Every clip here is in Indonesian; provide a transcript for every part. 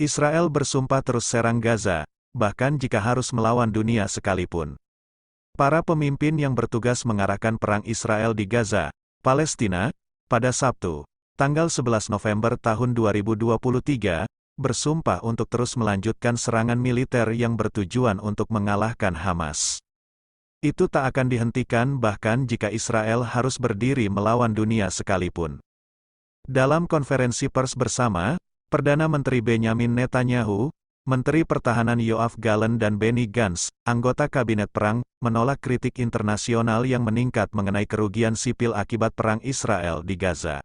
Israel bersumpah terus serang Gaza, bahkan jika harus melawan dunia sekalipun. Para pemimpin yang bertugas mengarahkan perang Israel di Gaza, Palestina, pada Sabtu, tanggal 11 November tahun 2023, bersumpah untuk terus melanjutkan serangan militer yang bertujuan untuk mengalahkan Hamas. Itu tak akan dihentikan bahkan jika Israel harus berdiri melawan dunia sekalipun. Dalam konferensi pers bersama, Perdana Menteri Benjamin Netanyahu, Menteri Pertahanan Yoav Gallant dan Benny Gantz, anggota Kabinet Perang, menolak kritik internasional yang meningkat mengenai kerugian sipil akibat perang Israel di Gaza.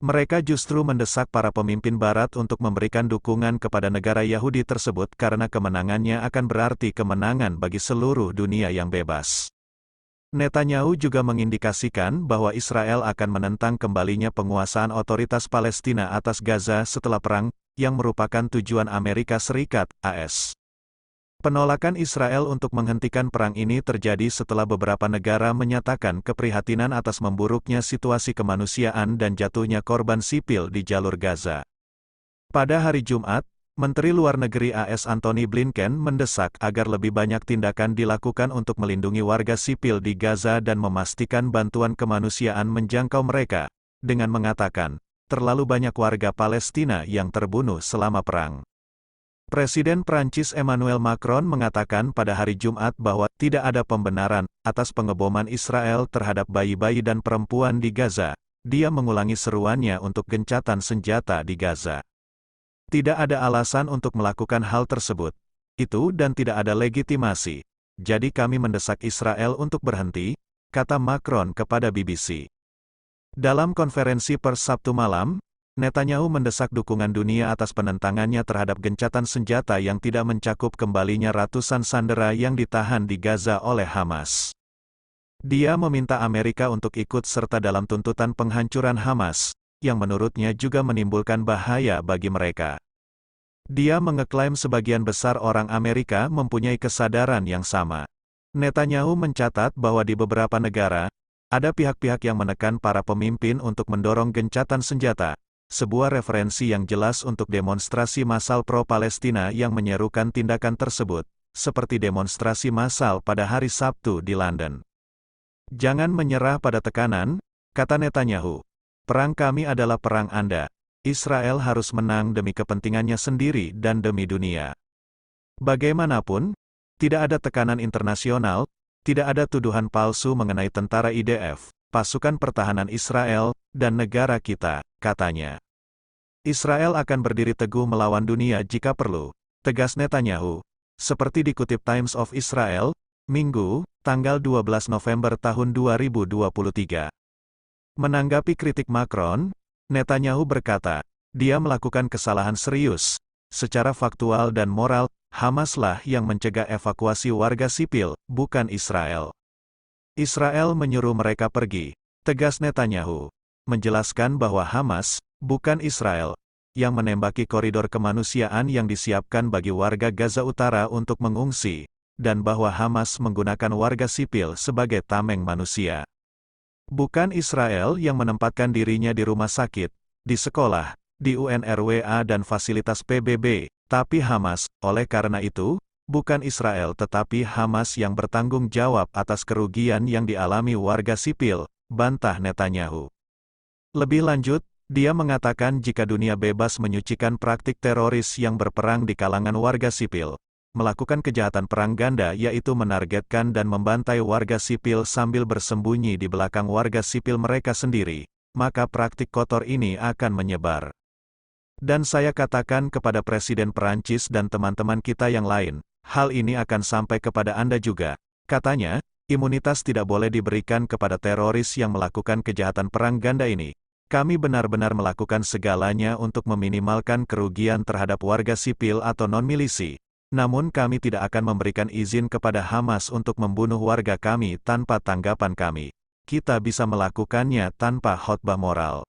Mereka justru mendesak para pemimpin Barat untuk memberikan dukungan kepada negara Yahudi tersebut karena kemenangannya akan berarti kemenangan bagi seluruh dunia yang bebas. Netanyahu juga mengindikasikan bahwa Israel akan menentang kembalinya penguasaan otoritas Palestina atas Gaza setelah perang, yang merupakan tujuan Amerika Serikat, AS. Penolakan Israel untuk menghentikan perang ini terjadi setelah beberapa negara menyatakan keprihatinan atas memburuknya situasi kemanusiaan dan jatuhnya korban sipil di jalur Gaza. Pada hari Jumat, Menteri Luar Negeri AS Antony Blinken mendesak agar lebih banyak tindakan dilakukan untuk melindungi warga sipil di Gaza dan memastikan bantuan kemanusiaan menjangkau mereka, dengan mengatakan, terlalu banyak warga Palestina yang terbunuh selama perang. Presiden Prancis Emmanuel Macron mengatakan pada hari Jumat bahwa tidak ada pembenaran atas pengeboman Israel terhadap bayi-bayi dan perempuan di Gaza. Dia mengulangi seruannya untuk gencatan senjata di Gaza. Tidak ada alasan untuk melakukan hal tersebut. Itu dan tidak ada legitimasi. Jadi kami mendesak Israel untuk berhenti, kata Macron kepada BBC. Dalam konferensi pers Sabtu malam, Netanyahu mendesak dukungan dunia atas penentangannya terhadap gencatan senjata yang tidak mencakup kembalinya ratusan sandera yang ditahan di Gaza oleh Hamas. Dia meminta Amerika untuk ikut serta dalam tuntutan penghancuran Hamas, yang menurutnya juga menimbulkan bahaya bagi mereka. Dia mengeklaim sebagian besar orang Amerika mempunyai kesadaran yang sama. Netanyahu mencatat bahwa di beberapa negara, ada pihak-pihak yang menekan para pemimpin untuk mendorong gencatan senjata, sebuah referensi yang jelas untuk demonstrasi massal pro-Palestina yang menyerukan tindakan tersebut, seperti demonstrasi massal pada hari Sabtu di London. Jangan menyerah pada tekanan, kata Netanyahu. Perang kami adalah perang Anda. Israel harus menang demi kepentingannya sendiri dan demi dunia. Bagaimanapun, tidak ada tekanan internasional, tidak ada tuduhan palsu mengenai tentara IDF, pasukan pertahanan Israel, dan negara kita, katanya. Israel akan berdiri teguh melawan dunia jika perlu, tegas Netanyahu, seperti dikutip Times of Israel, Minggu, tanggal 12 November tahun 2023. Menanggapi kritik Macron, Netanyahu berkata, dia melakukan kesalahan serius. Secara faktual dan moral, Hamaslah yang mencegah evakuasi warga sipil, bukan Israel. Israel menyuruh mereka pergi, tegas Netanyahu, menjelaskan bahwa Hamas, bukan Israel, yang menembaki koridor kemanusiaan yang disiapkan bagi warga Gaza Utara untuk mengungsi, dan bahwa Hamas menggunakan warga sipil sebagai tameng manusia. Bukan Israel yang menempatkan dirinya di rumah sakit, di sekolah, di UNRWA dan fasilitas PBB, tapi Hamas. Oleh karena itu, bukan Israel tetapi Hamas yang bertanggung jawab atas kerugian yang dialami warga sipil, bantah Netanyahu. Lebih lanjut, dia mengatakan jika dunia bebas menyucikan praktik teroris yang berperang di kalangan warga sipil, melakukan kejahatan perang ganda yaitu menargetkan dan membantai warga sipil sambil bersembunyi di belakang warga sipil mereka sendiri, maka praktik kotor ini akan menyebar. Dan saya katakan kepada Presiden Perancis dan teman-teman kita yang lain, hal ini akan sampai kepada Anda juga, katanya, imunitas tidak boleh diberikan kepada teroris yang melakukan kejahatan perang ganda ini. Kami benar-benar melakukan segalanya untuk meminimalkan kerugian terhadap warga sipil atau non-milisi. Namun kami tidak akan memberikan izin kepada Hamas untuk membunuh warga kami tanpa tanggapan kami. Kita bisa melakukannya tanpa khotbah moral.